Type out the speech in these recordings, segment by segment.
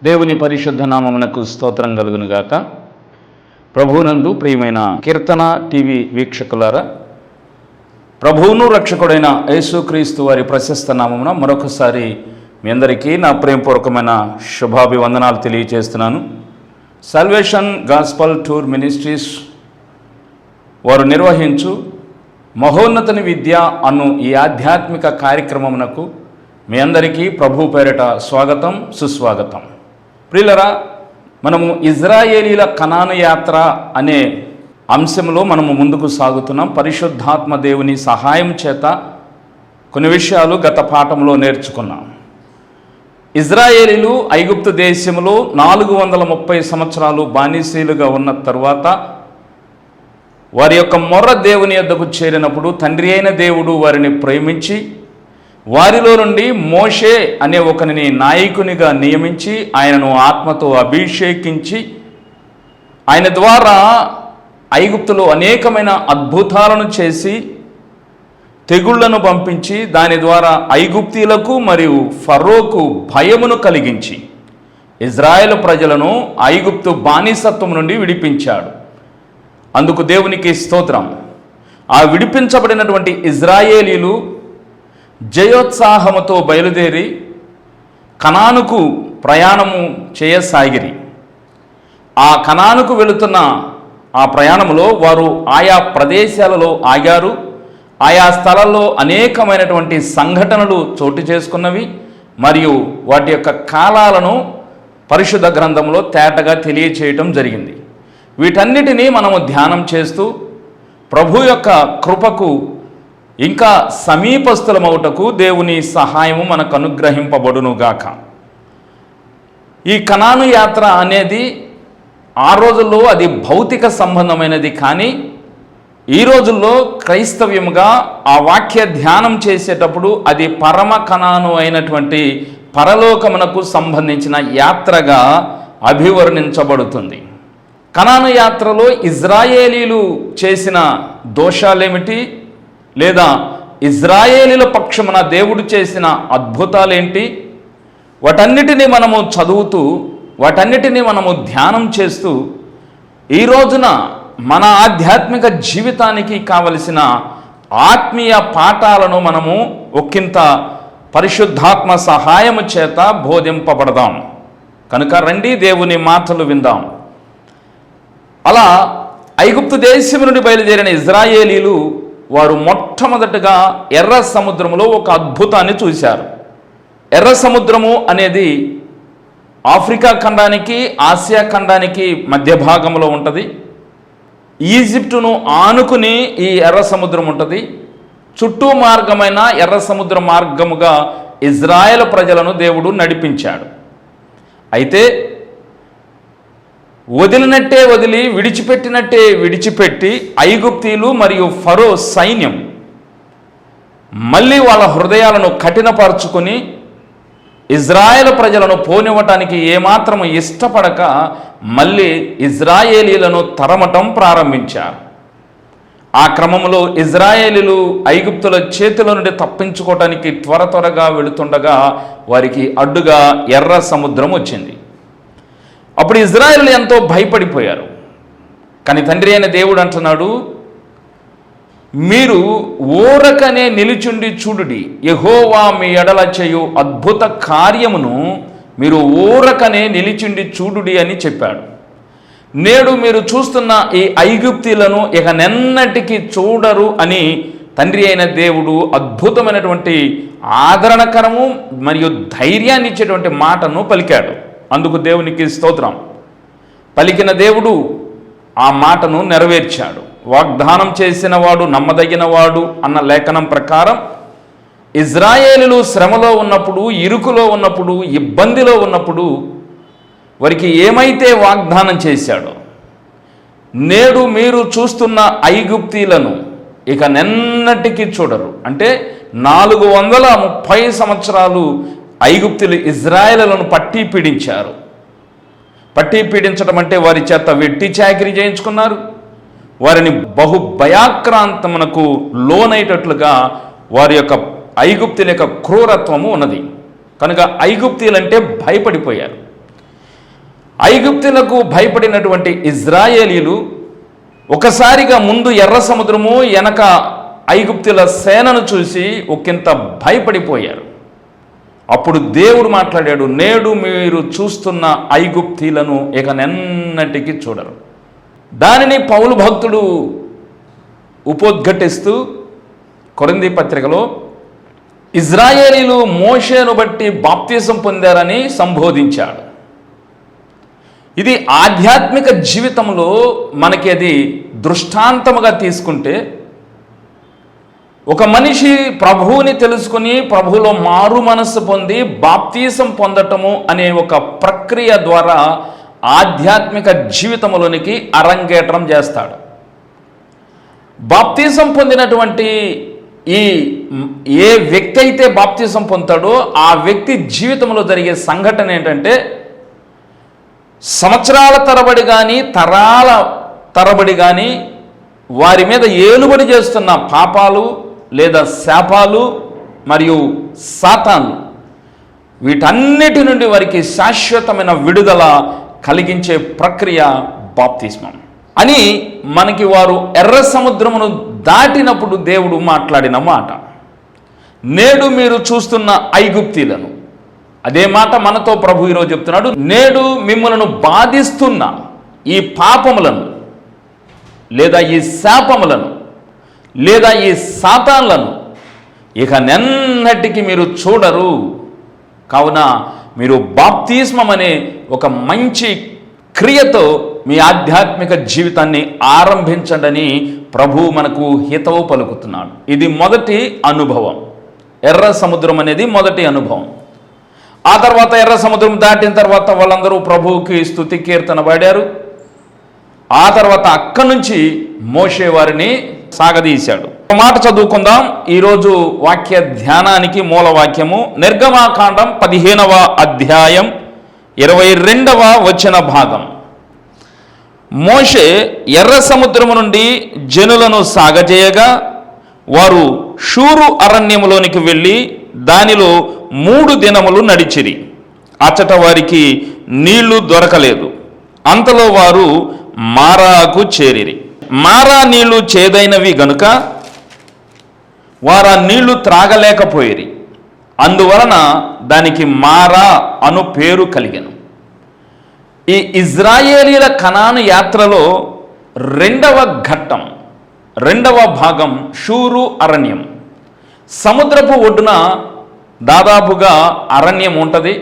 దేవుని పరిశుద్ధ నామమునకు స్తోత్రం కలుగునుగాక. ప్రభువునందు ప్రియమైన కీర్తన టీవీ వీక్షకులారా, ప్రభువును రక్షకుడైన యేసుక్రీస్తు వారి ప్రశస్త నామమున మరొకసారి మీ అందరికీ నా ప్రేమపూర్వకమైన శుభాభివందనాలు తెలియజేస్తున్నాను. సల్వేషన్ గాస్పల్ టూర్ మినిస్ట్రీస్ వారు నిర్వహించు మహోన్నతని విద్య అను ఈ ఆధ్యాత్మిక కార్యక్రమమునకు మీ అందరికీ ప్రభు పేరిట స్వాగతం, సుస్వాగతం. ప్రియులరా, మనము ఇజ్రాయేలీల కనాను యాత్ర అనే అంశంలో మనము ముందుకు సాగుతున్నాం. పరిశుద్ధాత్మ దేవుని సహాయం చేత కొన్ని విషయాలు గత పాఠంలో నేర్చుకున్నాం. ఇజ్రాయేలీలు ఐగుప్తు దేశంలో 430 సంవత్సరాలు బానిసీలుగా ఉన్న తరువాత వారి యొక్క మొర్ర దేవుని యొద్దకు చేరినప్పుడు తండ్రి అయిన దేవుడు వారిని ప్రేమించి వారిలో నుండి మోషే అనే ఒకరిని నాయకునిగా నియమించి ఆయనను ఆత్మతో అభిషేకించి ఆయన ద్వారా ఐగుప్తులో అనేకమైన అద్భుతాలను చేసి తెగుళ్లను పంపించి దాని ద్వారా ఐగుప్తీలకు మరియు ఫరోకు భయమును కలిగించి ఇజ్రాయేలు ప్రజలను ఐగుప్తు బానిసత్వం నుండి విడిపించాడు. అందుకు దేవునికి స్తోత్రం. ఆ విడిపించబడినటువంటి ఇజ్రాయేలీలు జయోత్సాహముతో బయలుదేరి కనానుకు ప్రయాణము చేయసాగిరి. ఆ కనానుకు వెళుతున్న ఆ ప్రయాణంలో వారు ఆయా ప్రదేశాలలో ఆగారు. ఆయా స్థలాల్లో అనేకమైనటువంటి సంఘటనలు చోటు చేసుకున్నవి మరియు వాటి యొక్క కాలాలను పరిశుద్ధ గ్రంథంలో తేటగా తెలియచేయటం జరిగింది. వీటన్నిటినీ మనము ధ్యానం చేస్తూ ప్రభు యొక్క కృపకు ఇంకా సమీపస్థులమవుటకు దేవుని సహాయము మనకు అనుగ్రహింపబడునుగాక. ఈ కనాను యాత్ర అనేది ఆ రోజుల్లో అది భౌతిక సంబంధమైనది, కానీ ఈ రోజుల్లో క్రైస్తవ్యముగా ఆ వాక్య ధ్యానం చేసేటప్పుడు అది పరమ కనాను అయినటువంటి పరలోకమునకు సంబంధించిన యాత్రగా అభివర్ణించబడుతుంది. కనాను యాత్రలో ఇజ్రాయేలీలు చేసిన దోషాలేమిటి, లేదా ఇజ్రాయేలీల పక్షమున దేవుడు చేసిన అద్భుతాలేంటి, వాటన్నిటినీ మనము చదువుతూ వాటన్నిటినీ మనము ధ్యానం చేస్తూ ఈ రోజున మన ఆధ్యాత్మిక జీవితానికి కావలసిన ఆత్మీయ పాఠాలను మనము ఒక్కింత పరిశుద్ధాత్మ సహాయము చేత బోధింపబడదాం. కనుక రండి, దేవుని మాటలు విందాం. అలా ఐగుప్తు దేశం నుండి బయలుదేరిన ఇజ్రాయేలీలు వారు మొట్టమొదటగా ఎర్ర సముద్రములో ఒక అద్భుతాన్ని చూశారు. ఎర్ర సముద్రము అనేది ఆఫ్రికా ఖండానికి ఆసియా ఖండానికి మధ్య భాగంలో ఉంటుంది. ఈజిప్టును ఆనుకుని ఈ ఎర్ర సముద్రం ఉంటుంది. చుట్టూ మార్గమైన ఎర్ర సముద్ర మార్గముగా ఇజ్రాయేల్ ప్రజలను దేవుడు నడిపించాడు. అయితే వదిలినట్టే వదిలి విడిచిపెట్టినట్టే విడిచిపెట్టి ఐగుప్తీలు మరియు ఫరో సైన్యం మళ్ళీ వాళ్ళ హృదయాలను కఠినపరుచుకుని ఇజ్రాయేల్ ప్రజలను పోనివ్వటానికి ఏమాత్రం ఇష్టపడక మళ్ళీ ఇజ్రాయేలీలను తరమటం ప్రారంభించారు. ఆ క్రమంలో ఇజ్రాయేలీలు ఐగుప్తుల చేతుల నుండి తప్పించుకోవటానికి త్వరగా వెళుతుండగా వారికి అడ్డుగా ఎర్ర సముద్రం వచ్చింది. అప్పుడు ఇజ్రాయేలీలు ఎంతో భయపడిపోయారు. కానీ తండ్రి అయిన దేవుడు అంటున్నాడు, మీరు ఊరకనే నిలుచుండి చూడుడి, యెహోవా మీ ఎడల చేయు అద్భుత కార్యమును మీరు ఊరకనే నిలిచుండి చూడుడి అని చెప్పాడు. నేడు మీరు చూస్తున్న ఈ ఐగుప్తీలను ఇక నెన్నటికి చూడరు అని తండ్రి అయిన దేవుడు అద్భుతమైనటువంటి ఆదరణకరము మరియు ధైర్యాన్ని ఇచ్చేటువంటి మాటను పలికాడు. అందుకు దేవునికి స్తోత్రం. పలికిన దేవుడు ఆ మాటను నెరవేర్చాడు. వాగ్దానం చేసిన వాడు నమ్మదగినవాడు అన్న లేఖనం ప్రకారం ఇజ్రాయేలీలు శ్రమలో ఉన్నప్పుడు, ఇరుకులో ఉన్నప్పుడు, ఇబ్బందిలో ఉన్నప్పుడు వారికి ఏమైతే వాగ్దానం చేశాడో, నేడు మీరు చూస్తున్న ఐగుప్తీలను ఇక నెన్నటికి చూడరు అంటే 430 సంవత్సరాలు ఐగుప్తులు ఇజ్రాయేలులను పట్టి పీడించారు. పట్టి పీడించడం అంటే వారి చేత వెట్టి చాకిరీ చేయించుకున్నారు. వారిని బహు భయాక్రాంతమునకు లోనైనట్లుగా వారి యొక్క ఐగుప్తుల యొక్క క్రూరత్వము ఉన్నది. కనుక ఐగుప్తీయులంటే భయపడిపోయారు. ఐగుప్తులకు భయపడినటువంటి ఇజ్రాయేలీలు ఒకసారిగా ముందు ఎర్ర సముద్రము, వెనక ఐగుప్తుల సేనను చూసి ఒకంత భయపడిపోయారు. అప్పుడు దేవుడు మాట్లాడాడు, నేడు మీరు చూస్తున్న ఐగుప్తీలను ఇక నెన్నటికి చూడరు. దానిని పౌలు భక్తుడు ఉపోద్ఘటిస్తూ కొరింథీ పత్రికలో ఇజ్రాయేలీలు మోషేను బట్టి బాప్తిసం పొందారని సంబోధించాడు. ఇది ఆధ్యాత్మిక జీవితంలో మనకి అది దృష్టాంతముగా తీసుకుంటే, ఒక మనిషి ప్రభువుని తెలుసుకుని ప్రభువులో మారు మనస్సు పొంది బాప్తిసం పొందటము అనే ఒక ప్రక్రియ ద్వారా ఆధ్యాత్మిక జీవితంలోనికి అరంగేట్రం చేస్తాడు. బాప్తిసం పొందినటువంటి ఏ వ్యక్తి అయితే బాప్తిసం పొందుతాడో ఆ వ్యక్తి జీవితంలో జరిగే సంఘటన ఏంటంటే, సంవత్సరాల తరబడి కానీ తరాల తరబడి కానీ వారి మీద ఏలుబడి చేస్తున్న పాపాలు లేదా శాపాలు మరియు సాతాన్లు, వీటన్నిటి నుండి వారికి శాశ్వతమైన విడుదల కలిగించే ప్రక్రియ బాప్తిస్మం అని మనకి వారు ఎర్ర సముద్రమును దాటినప్పుడు దేవుడు మాట్లాడిన మాట. నేడు మీరు చూస్తున్న ఐగుప్తీలను, అదే మాట మనతో ప్రభు ఈరోజు చెప్తున్నాడు. నేడు మిమ్మలను బాధిస్తున్న ఈ పాపములను లేదా ఈ శాపములను లేదా ఈ సాతాన్లను ఇక నెన్నటికి మీరు చూడరు. కావున మీరు బాప్తిస్మం అనే ఒక మంచి క్రియతో మీ ఆధ్యాత్మిక జీవితాన్ని ఆరంభించండి ప్రభు మనకు హితవు పలుకుతున్నాడు. ఇది మొదటి అనుభవం. ఎర్ర సముద్రం అనేది మొదటి అనుభవం. ఆ తర్వాత ఎర్ర సముద్రం దాటిన తర్వాత వాళ్ళందరూ ప్రభువుకి స్తుతి కీర్తన పాడారు. ఆ తర్వాత అక్కడి నుంచి మోషే వారిని సాగదీశాడు. ఒక మాట చదువుకుందాం. ఈరోజు వాక్య ధ్యానానికి మూల వాక్యము నిర్గమాకాండం 15వ అధ్యాయం 22వ వచన భాగం. మోషే ఎర్ర సముద్రము నుండి జనులను సాగజేయగా వారు షూరు అరణ్యములోనికి వెళ్ళి దానిలో 3 దినములు నడిచిరి. అచ్చట వారికి నీళ్లు దొరకలేదు. అంతలో వారు మారాకు చేరిరి. మారా నీళ్లు చేదైనవి గనుక వారు ఆ నీళ్లు త్రాగలేకపోయిరి. అందువలన దానికి మారా అను పేరు కలిగెను. ఈ ఇజ్రాయేలీల కనాను యాత్రలో రెండవ ఘట్టం, రెండవ భాగం షూరు అరణ్యం. సముద్రపు ఒడ్డున దాదాపుగా అరణ్యం ఉంటుంది.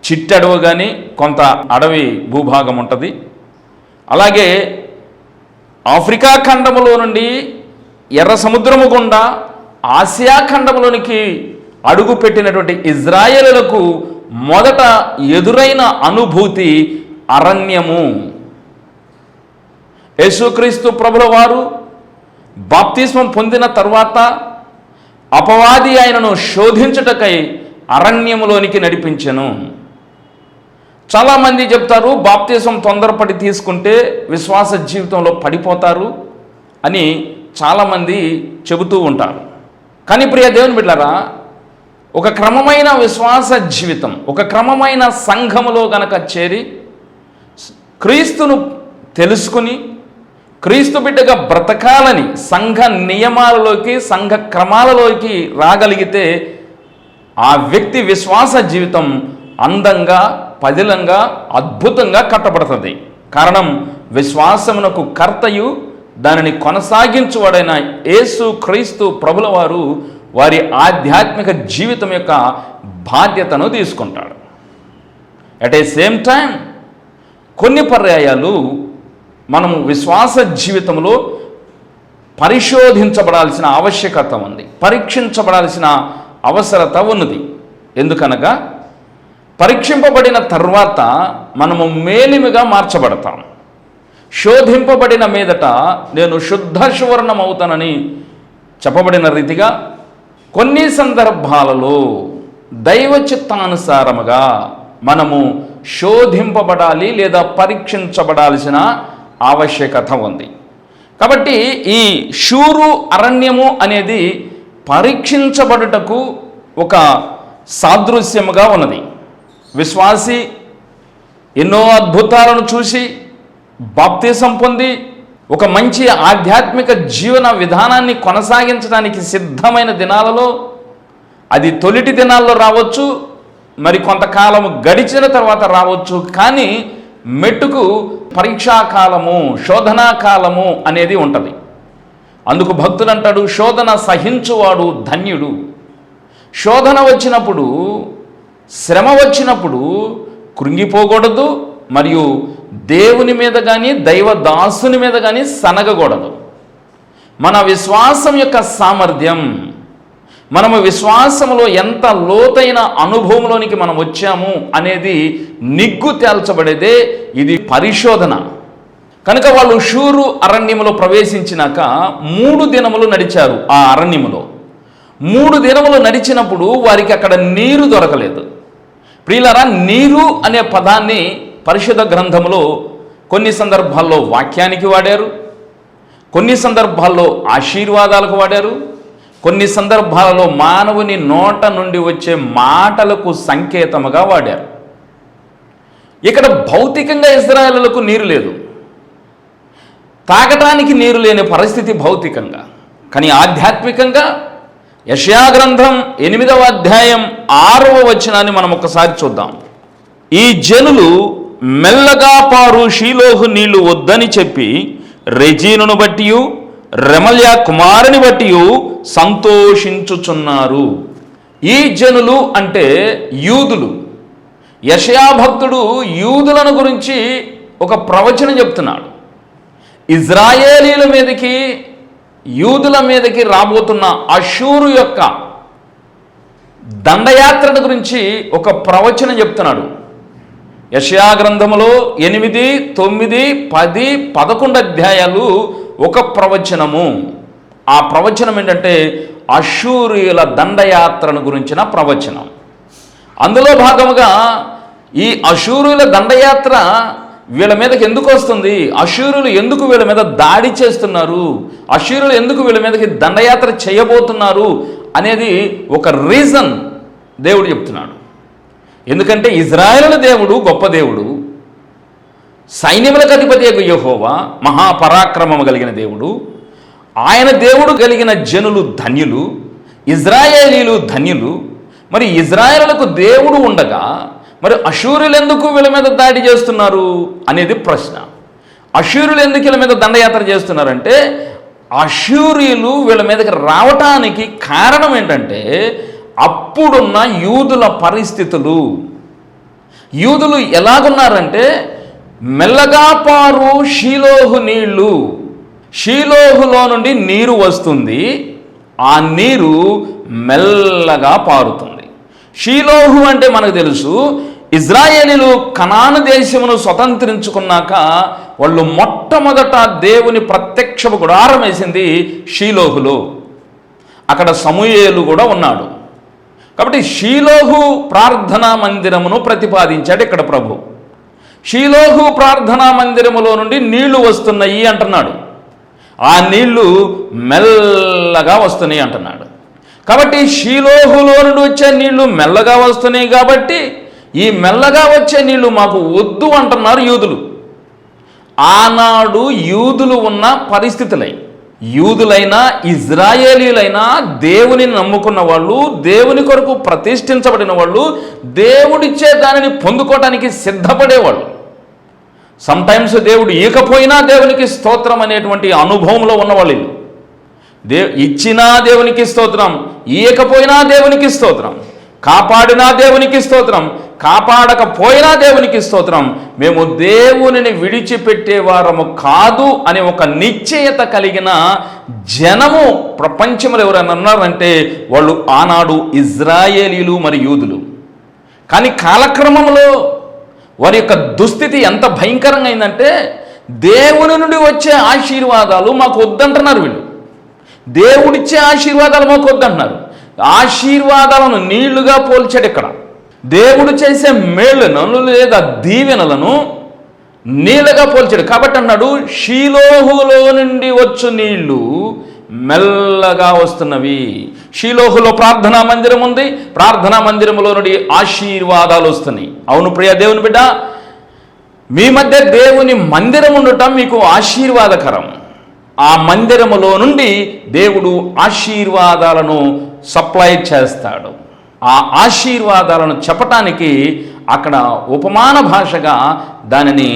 చిట్టడవు కానీ కొంత అడవి భూభాగం ఉంటుంది. అలాగే ఆఫ్రికా ఖండములో నుండి ఎర్ర సముద్రము గుండా ఆసియా ఖండములోనికి అడుగు పెట్టినటువంటి ఇజ్రాయేలులకు మొదట ఎదురైన అనుభూతి అరణ్యము. యేసుక్రీస్తు ప్రభుల వారు బాప్తిస్మం పొందిన తర్వాత అపవాది ఆయనను శోధించుటకై అరణ్యములోనికి నడిపించెను. చాలామంది చెప్తారు బాప్తిస్మం తొందరపడి తీసుకుంటే విశ్వాస జీవితంలో పడిపోతారు అని చాలామంది చెబుతూ ఉంటారు. కానీ ప్రియ దేవుని బిడ్డలారా, ఒక క్రమమైన విశ్వాస జీవితం, ఒక క్రమమైన సంఘములో గనక చేరి క్రీస్తును తెలుసుకుని క్రీస్తు బిడ్డగా బ్రతకాలని సంఘ నియమాలలోకి సంఘ క్రమాలలోకి రాగలిగితే ఆ వ్యక్తి విశ్వాస జీవితం అందంగా పదిలంగా అద్భుతంగా కట్టబడుతుంది. కారణం విశ్వాసమునకు కర్తయు దానిని కొనసాగించువాడైన యేసు క్రీస్తు ప్రభుల వారు వారి ఆధ్యాత్మిక జీవితం యొక్క బాధ్యతను తీసుకుంటాడు. అట్ ఏ సేమ్ టైం కొన్ని పర్యాయాలు మనము విశ్వాస జీవితంలో పరిశోధించబడాల్సిన ఆవశ్యకత ఉంది, పరీక్షించబడాల్సిన అవసరత ఉన్నది. ఎందుకనగా పరీక్షింపబడిన తర్వాత మనము మేలిమిగా మార్చబడతాం. శోధింపబడిన మీదట నేను శుద్ధ సువర్ణం అవుతానని చెప్పబడిన రీతిగా కొన్ని సందర్భాలలో దైవ చిత్తానుసారముగా మనము శోధింపబడాలి లేదా పరీక్షించబడాల్సిన ఆవశ్యకత ఉంది. కాబట్టి ఈ షూరు అరణ్యము అనేది పరీక్షించబడుటకు ఒక సాదృశ్యముగా ఉన్నది. విశ్వాసి ఎన్నో అద్భుతాలను చూసి బాప్తిసం పొంది ఒక మంచి ఆధ్యాత్మిక జీవన విధానాన్ని కొనసాగించడానికి సిద్ధమైన దినాలలో, అది తొలిటి దినాల్లో రావచ్చు, మరి కొంతకాలము గడిచిన తర్వాత రావచ్చు, కానీ మెట్టుకు పరీక్షాకాలము, శోధనా కాలము అనేది ఉంటుంది. అందుకు భక్తుడు అంటాడు, శోధన సహించువాడు ధన్యుడు. శోధన వచ్చినప్పుడు, శ్రమ వచ్చినప్పుడు కృంగిపోకూడదు, మరియు దేవుని మీద కానీ దైవదాసుని మీద కానీ సనగకూడదు. మన విశ్వాసం యొక్క సామర్థ్యం, మనము విశ్వాసంలో ఎంత లోతైన అనుభవంలోనికి మనం వచ్చాము అనేది నిగ్గు తేల్చబడేదే ఇది పరిశోధన. కనుక వాళ్ళు షూరు అరణ్యములో ప్రవేశించినాక 3 దినములు నడిచారు. ఆ అరణ్యములో 3 దినములు నడిచినప్పుడు వారికి అక్కడ నీరు దొరకలేదు. ప్రియులారా, నీరు అనే పదాన్ని పరిశుద్ధ గ్రంథములో కొన్ని సందర్భాల్లో వాక్యానికి వాడారు, కొన్ని సందర్భాల్లో ఆశీర్వాదాలకు వాడారు, కొన్ని సందర్భాలలో మానవుని నోట నుండి వచ్చే మాటలకు సంకేతముగా వాడారు. ఇక్కడ భౌతికంగా ఇశ్రాయేలులకు నీరు లేదు, తాగటానికి నీరు లేని పరిస్థితి భౌతికంగా. కానీ ఆధ్యాత్మికంగా యెషయా గ్రంథం 8వ అధ్యాయం 6వ వచనాన్ని మనం ఒకసారి చూద్దాం. ఈ జనులు మెల్లగా పారు షీలోహు నీళ్లు వద్దని చెప్పి రెజీనును బట్టి రెమల్యా కుమారుని బట్టి సంతోషించుచున్నారు. ఈ జనులు అంటే యూదులు. యెషయా భక్తుడు యూదులను గురించి ఒక ప్రవచనం చెప్తున్నాడు. ఇజ్రాయేలీల మీదకి, యూదుల మీదకి రాబోతున్న అషూరు యొక్క దండయాత్రను గురించి ఒక ప్రవచనం చెప్తున్నాడు. యెషయా గ్రంథములో 8, 9, 10, 11 అధ్యాయాలు ఒక ప్రవచనము. ఆ ప్రవచనం ఏంటంటే అషూరియుల దండయాత్రను గురించిన ప్రవచనం. అందులో భాగముగా ఈ అషూరుల దండయాత్ర వీళ్ళ మీదకి ఎందుకు వస్తుంది, అషూరులు ఎందుకు వీళ్ళ మీద దాడి చేస్తున్నారు, అషూరులు ఎందుకు వీళ్ళ మీదకి దండయాత్ర చేయబోతున్నారు అనేది ఒక రీజన్ దేవుడు చెప్తున్నాడు. ఎందుకంటే ఇజ్రాయేలు దేవుడు గొప్ప దేవుడు, సైన్యములకు అధిపతి యెహోవా మహాపరాక్రమము కలిగిన దేవుడు. ఆయన దేవుడు కలిగిన జనులు ధన్యులు, ఇజ్రాయేలీలు ధన్యులు. మరి ఇజ్రాయేలులకు దేవుడు ఉండగా మరి అషూరులు ఎందుకు వీళ్ళ మీద దాడి చేస్తున్నారు అనేది ప్రశ్న. అషూరులు ఎందుకు వీళ్ళ మీద దండయాత్ర చేస్తున్నారంటే, అషూరీయులు వీళ్ళ మీదకి రావటానికి కారణం ఏంటంటే అప్పుడున్న యూదుల పరిస్థితులు. యూదులు ఎలాగున్నారంటే, మెల్లగా పారు షీలోహు నీళ్లు, షీలోహులో నుండి నీరు వస్తుంది, ఆ నీరు మెల్లగా పారుతుంది. షీలోహు అంటే మనకు తెలుసు, ఇజ్రాయేలీలు కనాను దేశమును స్వతంత్రించుకున్నాక వాళ్ళు మొట్టమొదట దేవుని ప్రత్యక్షపు గుడారం వేసింది షీలోహులో. అక్కడ సమూయేలు కూడా ఉన్నాడు. కాబట్టి షీలోహు ప్రార్థనా మందిరమును ప్రతిపాదించాడు ఇక్కడ ప్రభు. షీలోహు ప్రార్థనా మందిరములో నుండి నీళ్లు వస్తున్నాయి అంటున్నాడు. ఆ నీళ్లు మెల్లగా వస్తున్నాయి అంటున్నాడు. కాబట్టి షీలోహులో నుండి వచ్చే నీళ్లు మెల్లగా వస్తున్నాయి కాబట్టి ఈ మెల్లగా వచ్చే నీళ్లు మాకు వద్దు అంటున్నారు యూదులు. ఆనాడు యూదులు ఉన్న పరిస్థితులై, యూదులైనా ఇజ్రాయేలీలైనా దేవుని నమ్ముకున్న వాళ్ళు, దేవుని కొరకు ప్రతిష్ఠించబడిన వాళ్ళు, దేవుడిచ్చే దానిని పొందుకోవడానికి సిద్ధపడేవాళ్ళు. సమ్టైమ్స్ దేవుడు ఇవ్వకపోయినా దేవునికి స్తోత్రం అనేటువంటి అనుభవంలో ఉన్నవాళ్ళు. ఇచ్చినా దేవునికి స్తోత్రం, ఇవ్వకపోయినా దేవునికి స్తోత్రం, కాపాడినా దేవునికి స్తోత్రం, కాపాడకపోయినా దేవునికి స్తోత్రం. మేము దేవునిని విడిచిపెట్టేవారము కాదు అనే ఒక నిశ్చయత కలిగిన జనము ప్రపంచంలో ఎవరైనా ఉన్నారంటే వాళ్ళు ఆనాడు ఇజ్రాయేలీలు మరి యూదులు. కానీ కాలక్రమంలో వారి యొక్క దుస్థితి ఎంత భయంకరంగా అయిందంటే, దేవుని నుండి వచ్చే ఆశీర్వాదాలు మాకు వద్దంటున్నారు వీళ్ళు. దేవుడిచ్చే ఆశీర్వాదాలు మాకు వద్దంటున్నారు. ఆశీర్వాదాలను నీళ్లుగా పోల్చాడు ఇక్కడ. దేవుడు చేసే మేళ్లను లేదా దీవెనలను నీళ్ళగా పోల్చాడు. కాబట్టి అన్నాడు, షీలోహులో నుండి వచ్చు నీళ్లు మెల్లగా వస్తున్నవి. షీలోహులో ప్రార్థనా మందిరం ఉంది, ప్రార్థనా మందిరంలో నుండి ఆశీర్వాదాలు వస్తున్నాయి. అవును ప్రియ దేవుని బిడ్డ, మీ మధ్య దేవుని మందిరం ఉండటం మీకు ఆశీర్వాదకరం. ఆ మందిరములో నుండి దేవుడు ఆశీర్వాదాలను సప్లై చేస్తాడు. ఆ ఆశీర్వాదాలను చెప్పటానికి అక్కడ ఉపమాన భాషగా దానిని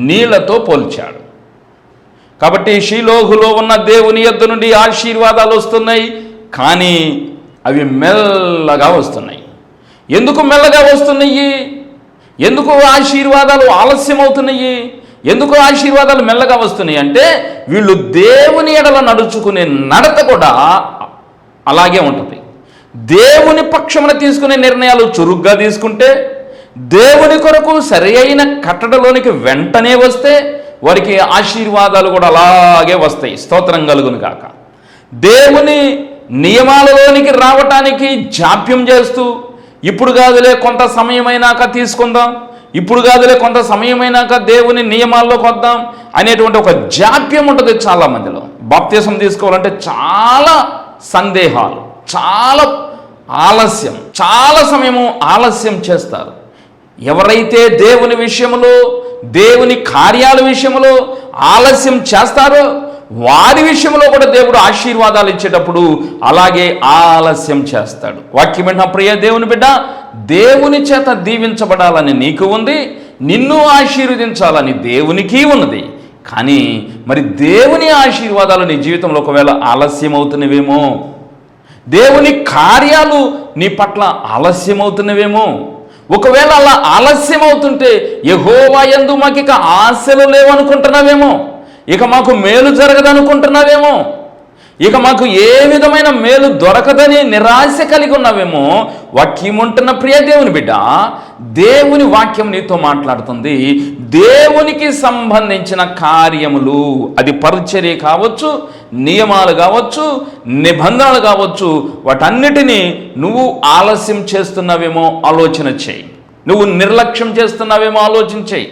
నీళ్లతో పోల్చాడు. కాబట్టి షీలోహులో ఉన్న దేవుని యొద్ద నుండి ఆశీర్వాదాలు వస్తున్నాయి, కానీ అవి మెల్లగా వస్తున్నాయి. ఎందుకు మెల్లగా వస్తున్నాయి? ఎందుకు ఆశీర్వాదాలు ఆలస్యం అవుతున్నాయి? ఎందుకు ఆశీర్వాదాలు మెల్లగా వస్తున్నాయి అంటే, వీళ్ళు దేవుని ఎడల నడుచుకునే నడత కూడా అలాగే ఉంటుంది. దేవుని పక్షమున తీసుకునే నిర్ణయాలు చురుగ్గా తీసుకుంటే, దేవుని కొరకు సరి అయిన కట్టడలోనికి వెంటనే వస్తే వారికి ఆశీర్వాదాలు కూడా అలాగే వస్తాయి. స్తోత్రం కలుగును గాక. దేవుని నియమాలలోనికి రావటానికి జాప్యం చేస్తూ, ఇప్పుడు కాదులే కొంత సమయమైనాక తీసుకుందాం, ఇప్పుడు కాదులే కొంత సమయమైనాక దేవుని నియమాల్లోకి వద్దాం అనేటువంటి ఒక జాప్యం ఉంటుంది చాలామందిలో. బాప్తిసం తీసుకోవాలంటే చాలా సందేహాలు, చాలా ఆలస్యం, చాలా సమయము ఆలస్యం చేస్తారు. ఎవరైతే దేవుని విషయంలో, దేవుని కార్యాల విషయంలో ఆలస్యం చేస్తారో వారి విషయంలో కూడా దేవుడు ఆశీర్వాదాలు ఇచ్చేటప్పుడు అలాగే ఆలస్యం చేస్తాడు. వాక్యం విన్న ప్రియ దేవుని బిడ్డ, దేవుని చేత దీవించబడాలని నీకు ఉంది, నిన్ను ఆశీర్వదించాలని దేవునికి ఉన్నది. కానీ మరి దేవుని ఆశీర్వాదాలు నీ జీవితంలో ఒకవేళ ఆలస్యం అవుతున్నవేమో, దేవుని కార్యాలు నీ పట్ల ఆలస్యం అవుతున్నవేమో, ఒకవేళ అలా ఆలస్యం అవుతుంటే యెహోవా యందు మాకు ఇక ఆశలు లేవనుకుంటున్నావేమో, ఇక మాకు మేలు జరగదనుకుంటున్నావేమో, ఇక మాకు ఏ విధమైన మేలు దొరకదని నిరాశ కలిగి ఉన్నావేమో. వాక్యం ఉంటున్న ప్రియ దేవుని బిడ్డ, దేవుని వాక్యం నీతో మాట్లాడుతుంది. దేవునికి సంబంధించిన కార్యములు, అది పరిచర్య కావచ్చు, నియమాలు కావచ్చు, నిబంధనలు కావచ్చు, వాటన్నిటినీ నువ్వు ఆలస్యం చేస్తున్నావేమో ఆలోచన చేయి. నువ్వు నిర్లక్ష్యం చేస్తున్నావేమో ఆలోచన చేయి.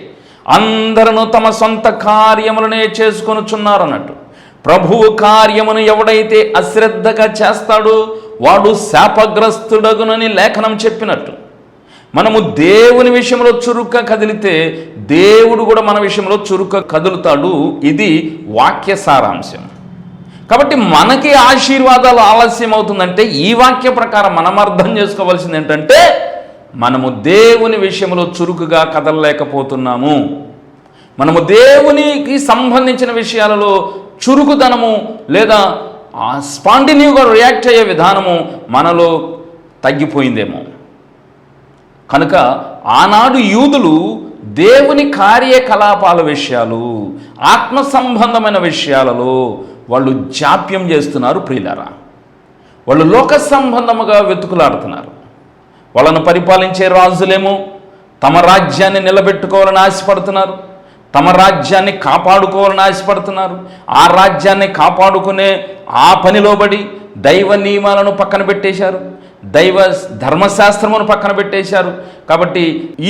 అందరూ తమ సొంత కార్యములనే చేసుకొనుచున్నారు అన్నట్టు. ప్రభువు కార్యమును ఎవడైతే అశ్రద్ధగా చేస్తాడో వాడు శాపగ్రస్తుడగునని లేఖనం చెప్పినట్టు, మనము దేవుని విషయంలో చురుగ్గా కదిలితే దేవుడు కూడా మన విషయంలో చురుగ్గా కదులుతాడు. ఇది వాక్య సారాంశం. కాబట్టి మనకి ఆశీర్వాదాలు ఆలస్యం అవుతుందంటే ఈ వాక్య ప్రకారం మనం అర్థం చేసుకోవాల్సింది ఏంటంటే, మనము దేవుని విషయంలో చురుకుగా కదలలేకపోతున్నాము. మనము దేవునికి సంబంధించిన విషయాలలో చురుకుదనము లేదా స్పాంటినివ్గా రియాక్ట్ అయ్యే విధానము మనలో తగ్గిపోయిందేమో. కనుక ఆనాడు యూదులు దేవుని కార్యకలాపాల విషయాలు, ఆత్మ సంబంధమైన విషయాలలో వాళ్ళు జాప్యం చేస్తున్నారు ప్రియులారా. వాళ్ళు లోక సంబంధముగా వెతుకులాడుతున్నారు. వాళ్ళను పరిపాలించే రాజులేమో తమ రాజ్యాన్ని నిలబెట్టుకోవాలని ఆశపడుతున్నారు, తమ రాజ్యాన్ని కాపాడుకోవాలని ఆశపడుతున్నారు. ఆ రాజ్యాన్ని కాపాడుకునే ఆ పనిలో పడి దైవ నియమాలను పక్కన పెట్టేశారు, దైవ ధర్మశాస్త్రమును పక్కన పెట్టేశారు. కాబట్టి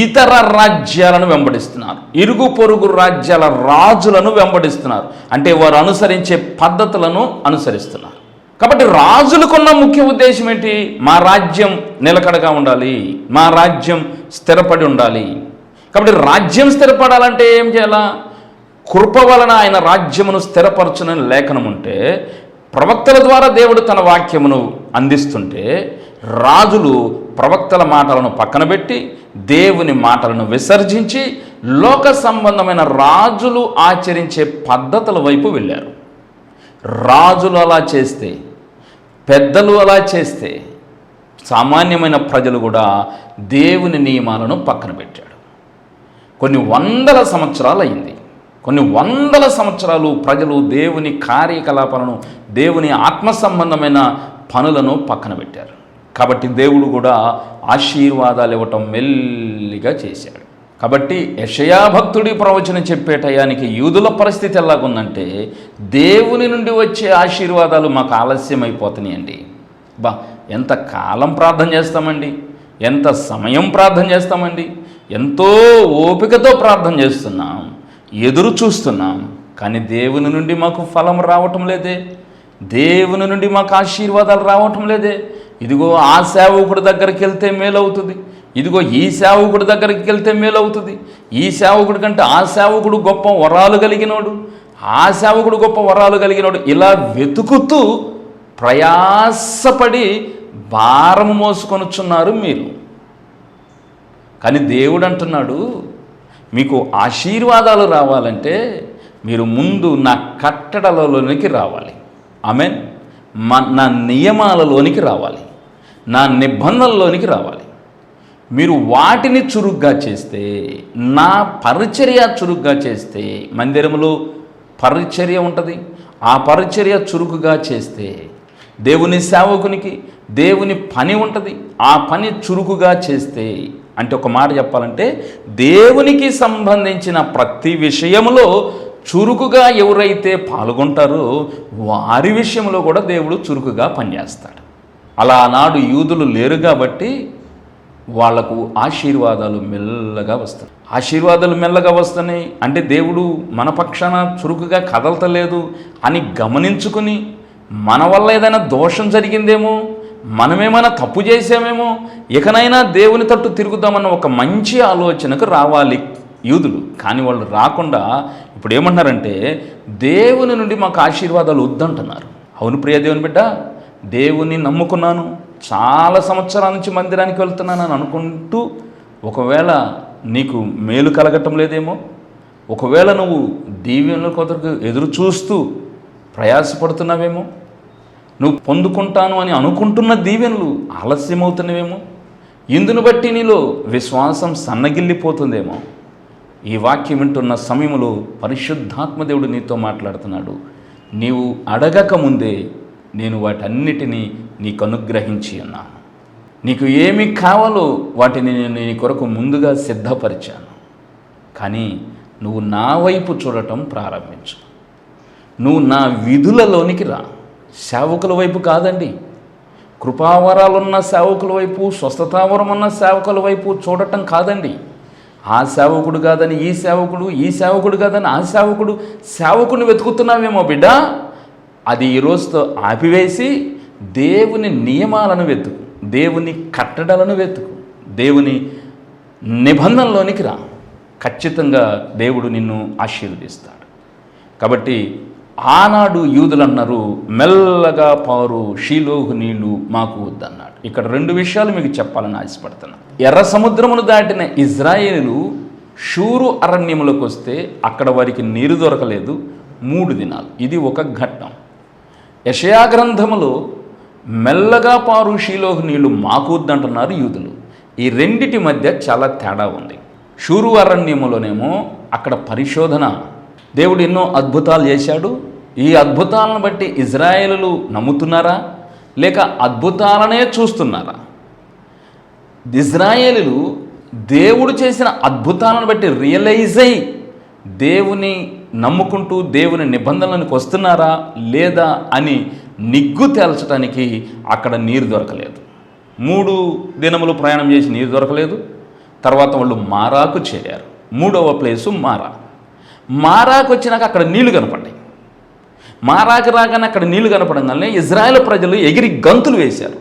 ఇతర రాజ్యాలను వెంబడిస్తున్నారు, ఇరుగు పొరుగు రాజ్యాల రాజులను వెంబడిస్తున్నారు. అంటే వారు అనుసరించే పద్ధతులను అనుసరిస్తున్నారు. కాబట్టి రాజులకున్న ముఖ్య ఉద్దేశం ఏంటి? మా రాజ్యం నిలకడగా ఉండాలి, మా రాజ్యం స్థిరపడి ఉండాలి. కాబట్టి రాజ్యం స్థిరపడాలంటే ఏం చేయాలా? కృప వలన ఆయన రాజ్యమును స్థిరపరచునని లేఖనం ఉంటే, ప్రవక్తల ద్వారా దేవుడు తన వాక్యమును అందిస్తుంటే, రాజులు ప్రవక్తల మాటలను పక్కన పెట్టి దేవుని మాటలను విసర్జించి లోక సంబంధమైన రాజులు ఆచరించే పద్ధతుల వైపు వెళ్ళారు. రాజులు అలా చేస్తే, పెద్దలు అలా చేస్తే, సామాన్యమైన ప్రజలు కూడా దేవుని నియమాలను పక్కన పెట్టాడు. కొన్ని వందల సంవత్సరాలు అయింది, కొన్ని వందల సంవత్సరాలు ప్రజలు దేవుని కార్యకలాపాలను, దేవుని ఆత్మ సంబంధమైన పనులను పక్కన పెట్టారు. కాబట్టి దేవుడు కూడా ఆశీర్వాదాలు ఇవ్వటం మెల్లిగా చేశాడు. కాబట్టి యెషయా భక్తుడి ప్రవచనం చెప్పే టయానికి యూదుల పరిస్థితి ఎలాగుందంటే, దేవుని నుండి వచ్చే ఆశీర్వాదాలు మాకు ఆలస్యం అయిపోతున్నాయండి. ఎంత కాలం ప్రార్థన చేస్తామండి, ఎంత సమయం ప్రార్థన చేస్తామండి, ఎంతో ఓపికతో ప్రార్థన చేస్తున్నాం, ఎదురు చూస్తున్నాం, కానీ దేవుని నుండి మాకు ఫలం రావటం లేదే, దేవుని నుండి మాకు ఆశీర్వాదాలు రావటం లేదే. ఇదిగో ఆ సేవకుడి దగ్గరికి వెళ్తే మేలవుతుంది, ఇదిగో ఈ సేవకుడి దగ్గరికి వెళ్తే మేలు అవుతుంది, ఈ సేవకుడి కంటే ఆ సేవకుడు గొప్ప వరాలు కలిగినోడు, ఆ సేవకుడు గొప్ప వరాలు కలిగినోడు, ఇలా వెతుకుతూ ప్రయాసపడి భారం మోసుకొనుచున్నారు మీరు. కానీ దేవుడు అంటున్నాడు, మీకు ఆశీర్వాదాలు రావాలంటే మీరు ముందు నా కట్టడలలోనికి రావాలి. ఆమేన్. నా నియమాలలోనికి రావాలి, నా నిబంధనల్లోనికి రావాలి. మీరు వాటిని చురుగ్గా చేస్తే, నా పరిచర్య చురుగ్గా చేస్తే, మందిరంలో పరిచర్య ఉంటుంది, ఆ పరిచర్య చురుకుగా చేస్తే, దేవుని సేవకునికి దేవుని పని ఉంటుంది, ఆ పని చురుకుగా చేస్తే, అంటే ఒక మాట చెప్పాలంటే దేవునికి సంబంధించిన ప్రతి విషయంలో చురుకుగా ఎవరైతే పాల్గొంటారో వారి విషయంలో కూడా దేవుడు చురుకుగా పనిచేస్తాడు. అలా ఆనాడు యూదులు లేరు కాబట్టి వాళ్లకు ఆశీర్వాదాలు మెల్లగా వస్తాయి. ఆశీర్వాదాలు మెల్లగా వస్తున్నాయి అంటే దేవుడు మన పక్షాన చురుకుగా కదలతలేదు అని గమనించుకుని, మన వల్ల ఏదైనా దోషం జరిగిందేమో, మనమేమైనా తప్పు చేసామేమో, ఇకనైనా దేవుని తట్టు తిరుగుదామన్న ఒక మంచి ఆలోచనకు రావాలి యూదులు. కానీ వాళ్ళు రాకుండా ఇప్పుడు ఏమంటున్నారంటే దేవుని నుండి మాకు ఆశీర్వాదాలు వద్దంటున్నారు. అవును ప్రియ దేవుని బిడ్డ, దేవుని నమ్ముకున్నాను, చాలా సంవత్సరాల నుంచి మందిరానికి వెళ్తున్నాను అని అనుకుంటూ ఒకవేళ నీకు మేలు కలగటం లేదేమో, ఒకవేళ నువ్వు దీవెనల కొరకు ఎదురు చూస్తూ ప్రయాసపడుతున్నావేమో, నువ్వు పొందుకుంటాను అని అనుకుంటున్న దీవెనలు ఆలస్యమవుతున్నవేమో, ఇందును బట్టి నీలో విశ్వాసం సన్నగిల్లిపోతుందేమో. ఈ వాక్యం వింటున్న సమయంలో పరిశుద్ధాత్మదేవుడు నీతో మాట్లాడుతున్నాడు. నీవు అడగక ముందే నేను వాటన్నిటినీ నీకు అనుగ్రహించి ఉన్నాను. నీకు ఏమి కావాలో వాటిని నేను నీ కొరకు ముందుగా సిద్ధపరిచాను. కానీ నువ్వు నా వైపు చూడటం ప్రారంభించు. నువ్వు నా విధులలోనికి రా. సేవకుల వైపు కాదండి, కృపావరాలున్న సేవకుల వైపు, స్వస్థతావరం ఉన్న సేవకుల వైపు చూడటం కాదండి. ఆ సేవకుడు కాదని ఈ సేవకుడు, ఈ సేవకుడు కాదని ఆ సేవకుడు, సేవకుడిని వెతుకుతున్నావేమో బిడ్డ, అది ఈరోజుతో ఆపివేసి దేవుని నియమాలను వెతుకు, దేవుని కట్టడలను వెతుకు, దేవుని నిబంధనలోనికి రా. ఖచ్చితంగా దేవుడు నిన్ను ఆశీర్వదిస్తాడు. కాబట్టి ఆనాడు యూదులు అన్నారు, మెల్లగా పారు షీలోహు నీళ్లు మాకు వద్దన్నాడు. ఇక్కడ 2 విషయాలు మీకు చెప్పాలని ఆశపడుతున్నాను. ఎర్ర సముద్రమును దాటిన ఇజ్రాయేలు షూరు అరణ్యములకు వస్తే అక్కడ వారికి నీరు దొరకలేదు 3 దినాలు. ఇది ఒక ఘట్టం. యెషయా గ్రంథములో మెల్లగా పారు షీలోహు నీళ్లు మాకు వద్దంటున్నారు యూదులు. ఈ రెండిటి మధ్య చాలా తేడా ఉంది. షూరు అరణ్యములోనేమో అక్కడ పరిశోధన, దేవుడు ఎన్నో అద్భుతాలు చేశాడు. ఈ అద్భుతాలను బట్టి ఇజ్రాయేలులు నమ్ముతున్నారా లేక అద్భుతాలనే చూస్తున్నారా? ఇజ్రాయేలులు దేవుడు చేసిన అద్భుతాలను బట్టి రియలైజ్ అయ్యి దేవుని నమ్ముకుంటూ దేవుని నిబంధనలకు వస్తున్నారా లేదా అని నిగ్గు తేల్చడానికి అక్కడ నీరు దొరకలేదు. 3 దినములు ప్రయాణం చేసి నీరు దొరకలేదు. తర్వాత వాళ్ళు మారాకు చేరారు. 3వ ప్లేసు మారాకు వచ్చినాక అక్కడ నీళ్లు కనపడ్డాయి. మారాకు రాగానే అక్కడ నీళ్లు కనపడంగానే ఇజ్రాయేల్ ప్రజలు ఎగిరి గంతులు వేశారు.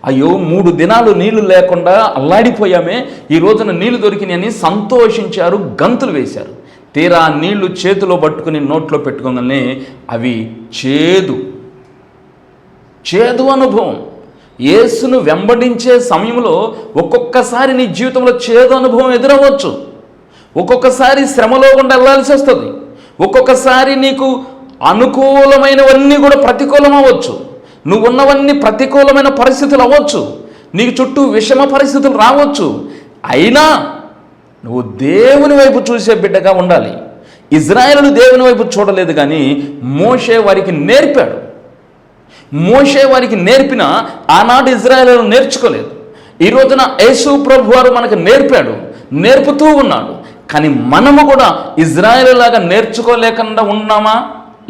అయ్యో 3 దినాలు నీళ్లు లేకుండా అల్లాడిపోయామే, ఈ రోజున నీళ్లు దొరికినాయని సంతోషించారు, గంతులు వేశారు. తీరా నీళ్లు చేతిలో పట్టుకుని నోట్లో పెట్టుకోగానే అవి చేదు అనుభవం. యేసును వెంబడించే సమయంలో ఒక్కొక్కసారి నీ జీవితంలో చేదు అనుభవం ఎదురవ్వచ్చు. ఒక్కొక్కసారి శ్రమలో గుండా వెళ్ళాల్సి వస్తుంది. ఒక్కొక్కసారి నీకు అనుకూలమైనవన్నీ కూడా ప్రతికూలం అవ్వచ్చు. నువ్వు ఉన్నవన్నీ ప్రతికూలమైన పరిస్థితులు అవ్వచ్చు. నీకు చుట్టూ విషమ పరిస్థితులు రావచ్చు. అయినా నువ్వు దేవుని వైపు చూసే బిడ్డగా ఉండాలి. ఇజ్రాయేలు దేవుని వైపు చూడలేదు, కానీ మోషే వారికి నేర్పాడు. మోషే వారికి నేర్పిన ఆనాడు ఇజ్రాయేలు నేర్చుకోలేదు. ఈ రోజున యేసు ప్రభు వారు మనకు నేర్పాడు, నేర్పుతూ ఉన్నాడు. కానీ మనము కూడా ఇజ్రాయేలు లాగా నేర్చుకోలేకుండా ఉన్నామా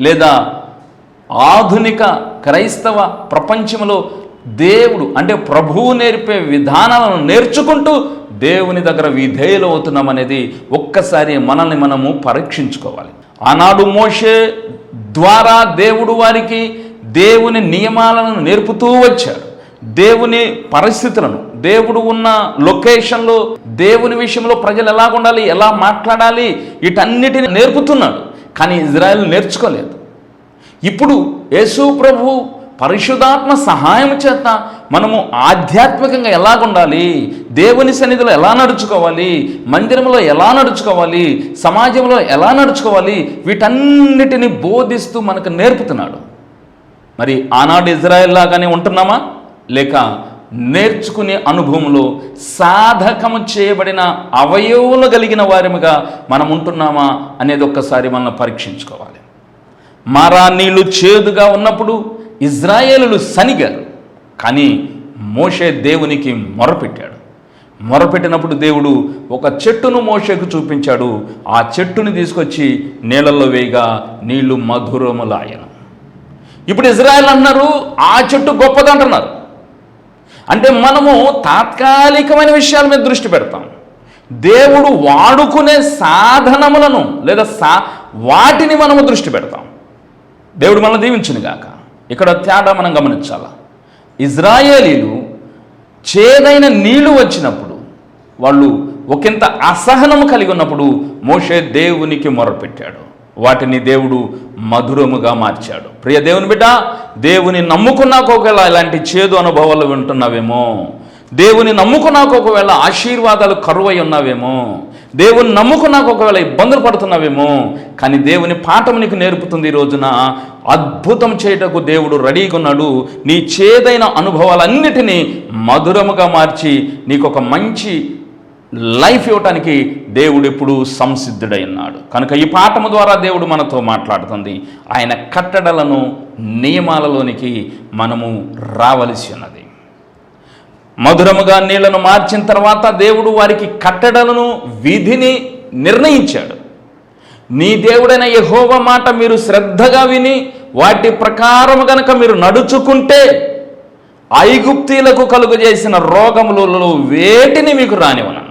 లేదా? ఆధునిక క్రైస్తవ ప్రపంచంలో దేవుడు అంటే ప్రభువు నేర్పే విధానాలను నేర్చుకుంటూ దేవుని దగ్గర విధేయులు అవుతున్నాం అనేది ఒక్కసారి మనల్ని మనము పరీక్షించుకోవాలి. ఆనాడు మోషే ద్వారా దేవుడు వారికి దేవుని నియమాలను నేర్పుతూ వచ్చాడు. దేవుని పరిస్థితులను, దేవుడు ఉన్న లొకేషన్లో, దేవుని విషయంలో ప్రజలు ఎలా ఉండాలి, ఎలా మాట్లాడాలి, వీటన్నిటిని నేర్పుతున్నాడు. కానీ ఇజ్రాయెల్ నేర్చుకోలేదు. ఇప్పుడు యేసు ప్రభు పరిశుద్ధాత్మ సహాయం చేత మనము ఆధ్యాత్మికంగా ఎలాగుండాలి, దేవుని సన్నిధిలో ఎలా నడుచుకోవాలి, మందిరంలో ఎలా నడుచుకోవాలి, సమాజంలో ఎలా నడుచుకోవాలి, వీటన్నిటిని బోధిస్తూ మనకు నేర్పుతున్నాడు. మరి ఆనాడు ఇజ్రాయెల్ లాగానే ఉంటున్నామా, లేక నేర్చుకునే అనుభవంలో సాధకము చేయబడిన అవయవులు కలిగిన వారిగా మనం ఉంటున్నామా అనేది ఒక్కసారి మనం పరీక్షించుకోవాలి. మారా నీళ్లు చేదుగా ఉన్నప్పుడు ఇజ్రాయేలులు సనిగారు, కానీ మోషే దేవునికి మొరపెట్టాడు. మొరపెట్టినప్పుడు దేవుడు ఒక చెట్టును మోషేకు చూపించాడు. ఆ చెట్టుని తీసుకొచ్చి నీళ్ళల్లో వేయగా నీళ్లు మధురములాయను. ఇప్పుడు ఇజ్రాయెల్ అన్నారు ఆ చెట్టు గొప్పదంటున్నారు. అంటే మనము తాత్కాలికమైన విషయాల మీద దృష్టి పెడతాం. దేవుడు వాడుకునే సాధనములను లేదా వాటిని మనము దృష్టి పెడతాం. దేవుడు మనల్ని దీవించును గాక. ఇక్కడ తేడా మనం గమనించాలా. ఇజ్రాయేలీలు చేదైన నీళ్లు వచ్చినప్పుడు, వాళ్ళు ఒకంత అసహనము కలిగి ఉన్నప్పుడు మోషే దేవునికి మొరపెట్టాడు. వాటిని దేవుడు మధురముగా మార్చాడు. ప్రియ దేవుని బిడ్డ, దేవుని నమ్ముకున్నాక ఒకవేళ ఇలాంటి చేదు అనుభవాలు వింటున్నావేమో, దేవుని నమ్ముకున్నాక ఒకవేళ ఆశీర్వాదాలు కరువై ఉన్నావేమో, దేవుని నమ్ముకున్నాక ఒకవేళ ఇబ్బందులు పడుతున్నావేమో, కానీ దేవుని పాఠం నీకు నేర్పుతుంది. ఈ రోజున అద్భుతం చేయటకు దేవుడు రెడీగా ఉన్నాడు. నీ చేదైన అనుభవాలన్నిటినీ మధురముగా మార్చి నీకు ఒక మంచి లైఫ్ ఇవ్వటానికి దేవుడు ఎప్పుడు సంసిద్ధుడై ఉన్నాడు. కనుక ఈ పాఠము ద్వారా దేవుడు మనతో మాట్లాడుతుంది. ఆయన కట్టడలను నియమాలలోనికి మనము రావలసి ఉన్నది. మధురముగా నీళ్లను మార్చిన తర్వాత దేవుడు వారికి కట్టడలను, విధిని నిర్ణయించాడు. నీ దేవుడైన యెహోవా మాట మీరు శ్రద్ధగా విని వాటి ప్రకారము గనక మీరు నడుచుకుంటే ఐగుప్తీలకు కలుగజేసిన రోగములలో వేటిని మీకు రానివనన్నాడు.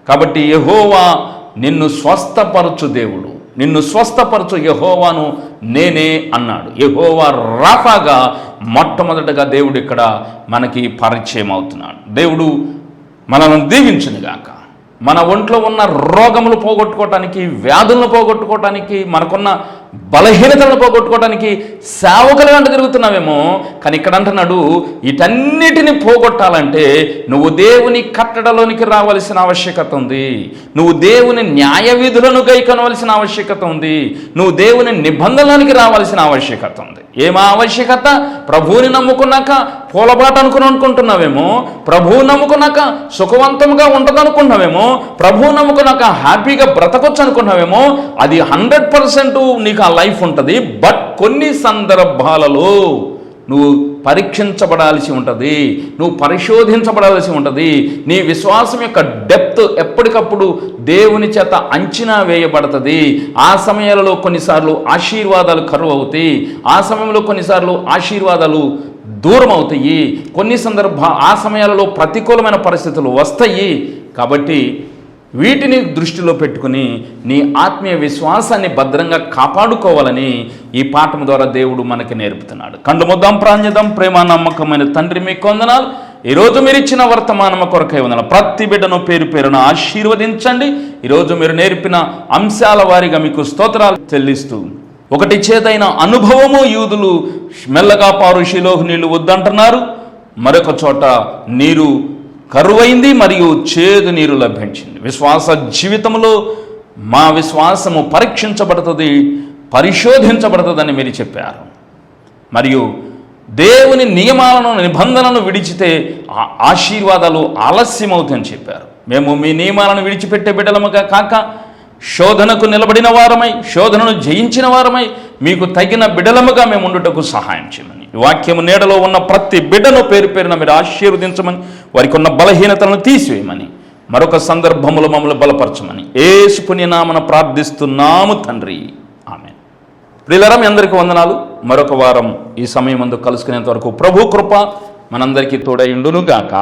కాబట్టి యెహోవా నిన్ను స్వస్థపరచు దేవుడు, నిన్ను స్వస్థపరచు యెహోవాను నేనే అన్నాడు. యెహోవా రాఫాగా మొట్టమొదటగా దేవుడు ఇక్కడ మనకి పరిచయం అవుతున్నాడు. దేవుడు మనల్ని దీవించునుగాక. మన ఒంట్లో ఉన్న రోగములు పోగొట్టుకోవటానికి, వ్యాధులను పోగొట్టుకోవటానికి, మనకున్న బలహీనతలను పోగొట్టుకోవడానికి సేవకులు వెంట తిరుగుతున్నావేమో, కానీ ఇక్కడ అంటున్నాడు వీటన్నిటిని పోగొట్టాలంటే నువ్వు దేవుని కట్టడలోనికి రావాల్సిన ఆవశ్యకత ఉంది. నువ్వు దేవుని న్యాయ విధులను గైకొనవలసిన ఆవశ్యకత ఉంది. నువ్వు దేవుని నిబంధనలోనికి రావాల్సిన ఆవశ్యకత ఉంది. ఏమా ఆవశ్యకత? ప్రభువుని నమ్ముకున్నాక పూలబాట అనుకుంటున్నావేమో, ప్రభువు నమ్ముకున్నాక సుఖవంతంగా ఉంటుందనుకుంటున్నావేమో, ప్రభువు నమ్ముకున్నాక హ్యాపీగా బ్రతకొచ్చు అనుకున్నావేమో, అది 100% నీకు ఆ లైఫ్ ఉంటుంది. బట్ కొన్ని సందర్భాలలో నువ్వు పరీక్షించబడాల్సి ఉంటుంది, నువ్వు పరిశోధించబడాల్సి ఉంటుంది. నీ విశ్వాసం యొక్క డెప్త్ ఎప్పటికప్పుడు దేవుని చేత అంచనా వేయబడుతుంది. ఆ సమయాలలో కొన్నిసార్లు ఆశీర్వాదాలు కరువు అవుతాయి, ఆ సమయంలో కొన్నిసార్లు ఆశీర్వాదాలు దూరం అవుతాయి, ఆ సమయాలలో ప్రతికూలమైన పరిస్థితులు వస్తాయి. కాబట్టి వీటిని దృష్టిలో పెట్టుకుని నీ ఆత్మీయ విశ్వాసాన్ని భద్రంగా కాపాడుకోవాలని ఈ పాఠం ద్వారా దేవుడు మనకి నేర్పుతున్నాడు. కండు ముద్దాం, ప్రాణ్యదాం. ప్రేమ నమ్మకమైన తండ్రి మీకు వందనాలు. ఈరోజు మీరు ఇచ్చిన వర్తమానము కొరకై వందనాలు. ప్రతి బిడ్డను పేరు పేరున ఆశీర్వదించండి. ఈరోజు మీరు నేర్పిన అంశాల వారీగా మీకు స్తోత్రాలు చెల్లిస్తూ, ఒకటి చేదైన అనుభవము, యూదులు మెల్లగా పారు షిలోహు నీళ్లు వద్దంటున్నారు, మరొక చోట నీరు కరువైంది మరియు చేదు నీరు లభించింది. విశ్వాస జీవితంలో మా విశ్వాసము పరీక్షించబడుతుంది, పరిశోధించబడుతుందని మీరు చెప్పారు. మరియు దేవుని నియమాలను, నిబంధనలను విడిచితే ఆశీర్వాదాలు ఆలస్యమవుతాయని చెప్పారు. మేము మీ నియమాలను విడిచిపెట్టే బిడ్డలముగా కాక శోధనకు నిలబడిన వారమై, శోధనను జయించిన వారమై మీకు తగిన బిడ్డలముగా మేము ఉండుటకు సహాయం చేయమని, వాక్యము నీడలో ఉన్న ప్రతి బిడ్డను పేరు పేరున మీరు ఆశీర్వదించమని, వారికి ఉన్న బలహీనతలను తీసివేయమని, మరొక సందర్భములో మమ్మల్ని బలపరచమని యేసు పుణ్యనామమున ప్రార్థిస్తున్నాము తండ్రి, ఆమేన్. ప్రియులారా, మీ అందరికీ వందనాలు. మరొక వారం ఈ సమయం ముందు కలుసుకునేంత వరకు ప్రభు కృప మనందరికీ తోడై ఉండును గాక.